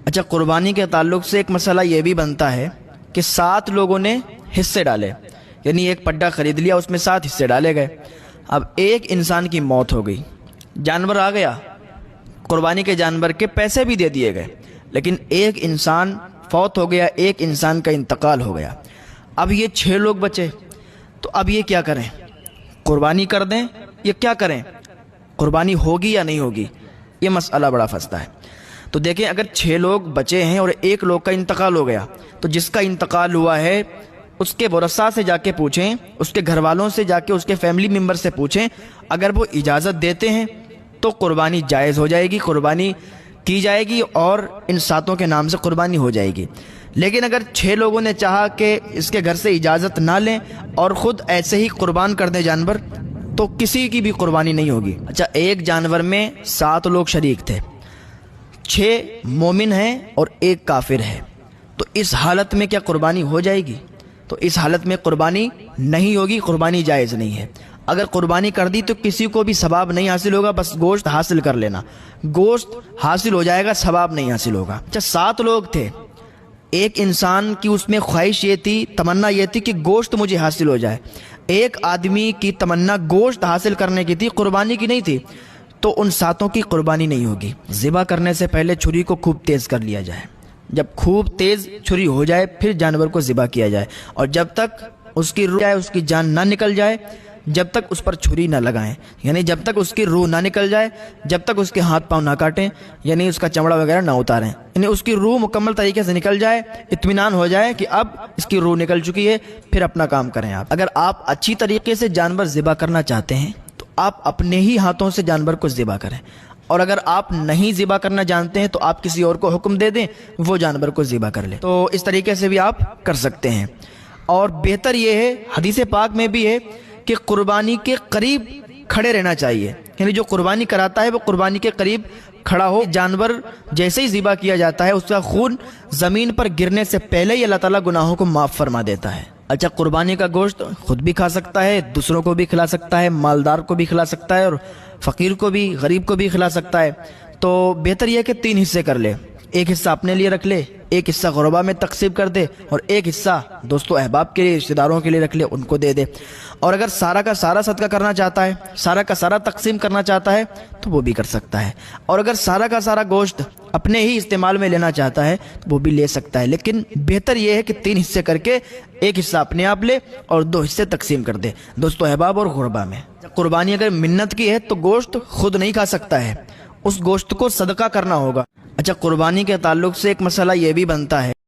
اچھا، قربانی کے تعلق سے ایک مسئلہ یہ بھی بنتا ہے کہ 7 لوگوں نے حصے ڈالے، یعنی ایک پڈا خرید لیا، اس میں 7 حصے ڈالے گئے۔ اب ایک انسان کی موت ہو گئی، جانور آ گیا، قربانی کے جانور کے پیسے بھی دے دیے گئے، لیکن ایک انسان فوت ہو گیا، ایک انسان کا انتقال ہو گیا۔ اب یہ 6 لوگ بچے، تو اب یہ کیا کریں؟ قربانی کر دیں یا کیا کریں؟ قربانی ہوگی یا نہیں ہوگی؟ یہ مسئلہ بڑا پھنستا ہے۔ تو دیکھیں، اگر 6 لوگ بچے ہیں اور ایک لوگ کا انتقال ہو گیا، تو جس کا انتقال ہوا ہے اس کے ورثاء سے جا کے پوچھیں، اس کے گھر والوں سے جا کے، اس کے فیملی ممبر سے پوچھیں، اگر وہ اجازت دیتے ہیں تو قربانی جائز ہو جائے گی، قربانی کی جائے گی اور ان 7 کے نام سے قربانی ہو جائے گی۔ لیکن اگر 6 لوگوں نے چاہا کہ اس کے گھر سے اجازت نہ لیں اور خود ایسے ہی قربان کر دیں جانور، تو کسی کی بھی قربانی نہیں ہوگی۔ اچھا، ایک جانور میں 7 لوگ شریک تھے، 6 مومن ہیں اور 1 کافر ہے، تو اس حالت میں کیا قربانی ہو جائے گی؟ تو اس حالت میں قربانی نہیں ہوگی، قربانی جائز نہیں ہے۔ اگر قربانی کر دی تو کسی کو بھی ثواب نہیں حاصل ہوگا، بس گوشت حاصل کر لینا، گوشت حاصل ہو جائے گا، ثواب نہیں حاصل ہوگا۔ اچھا، 7 لوگ تھے، ایک انسان کی اس میں خواہش یہ تھی، تمنا یہ تھی کہ گوشت مجھے حاصل ہو جائے، ایک آدمی کی تمنا گوشت حاصل کرنے کی تھی، قربانی کی نہیں تھی، تو ان 7 کی قربانی نہیں ہوگی۔ ذبح کرنے سے پہلے چھری کو خوب تیز کر لیا جائے، جب خوب تیز چھری ہو جائے پھر جانور کو ذبح کیا جائے، اور جب تک اس کی روح، اس کی جان نہ نکل جائے، جب تک اس پر چھری نہ لگائیں، یعنی جب تک اس کی روح نہ نکل جائے، جب تک اس کے ہاتھ پاؤں نہ کاٹیں، یعنی اس کا چمڑا وغیرہ نہ اتاریں، یعنی اس کی روح مکمل طریقے سے نکل جائے، اطمینان ہو جائے کہ اب اس کی روح نکل چکی ہے، پھر اپنا کام کریں۔ آپ اگر آپ اچھی طریقے سے جانور ذبح کرنا چاہتے ہیں تو آپ اپنے ہی ہاتھوں سے جانور کو ذبح کریں، اور اگر آپ نہیں ذبح کرنا جانتے ہیں تو آپ کسی اور کو حکم دے دیں، وہ جانور کو ذبح کر لے۔ تو اس طریقے سے بھی آپ کر سکتے ہیں۔ اور بہتر یہ ہے، حدیث پاک میں بھی ہے کہ قربانی کے قریب کھڑے رہنا چاہیے، یعنی جو قربانی کراتا ہے وہ قربانی کے قریب کھڑا ہو۔ جانور جیسے ہی ذبح کیا جاتا ہے، اس کا خون زمین پر گرنے سے پہلے ہی اللہ تعالیٰ گناہوں کو معاف فرما دیتا ہے۔ اچھا، قربانی کا گوشت خود بھی کھا سکتا ہے، دوسروں کو بھی کھلا سکتا ہے، مالدار کو بھی کھلا سکتا ہے، اور فقیر کو بھی، غریب کو بھی کھلا سکتا ہے۔ تو بہتر یہ ہے کہ 3 حصے کر لے، ایک حصہ اپنے لیے رکھ لے، ایک حصہ غربا میں تقسیم کر دے، اور ایک حصہ دوستو احباب کے لیے، رشتہ داروں کے لیے رکھ لے، ان کو دے دے۔ اور اگر سارا کا سارا صدقہ کرنا چاہتا ہے، سارا کا سارا تقسیم کرنا چاہتا ہے تو وہ بھی کر سکتا ہے، اور اگر سارا کا سارا گوشت اپنے ہی استعمال میں لینا چاہتا ہے تو وہ بھی لے سکتا ہے۔ لیکن بہتر یہ ہے کہ 3 حصے کر کے ایک حصہ اپنے آپ لے اور 2 حصے تقسیم کر دے، دوستو احباب اور غربا میں۔ قربانی اگر منت کی ہے تو گوشت خود نہیں کھا سکتا ہے، اس گوشت کو صدقہ کرنا ہوگا۔ اچھا، قربانی کے تعلق سے ایک مسئلہ یہ بھی بنتا ہے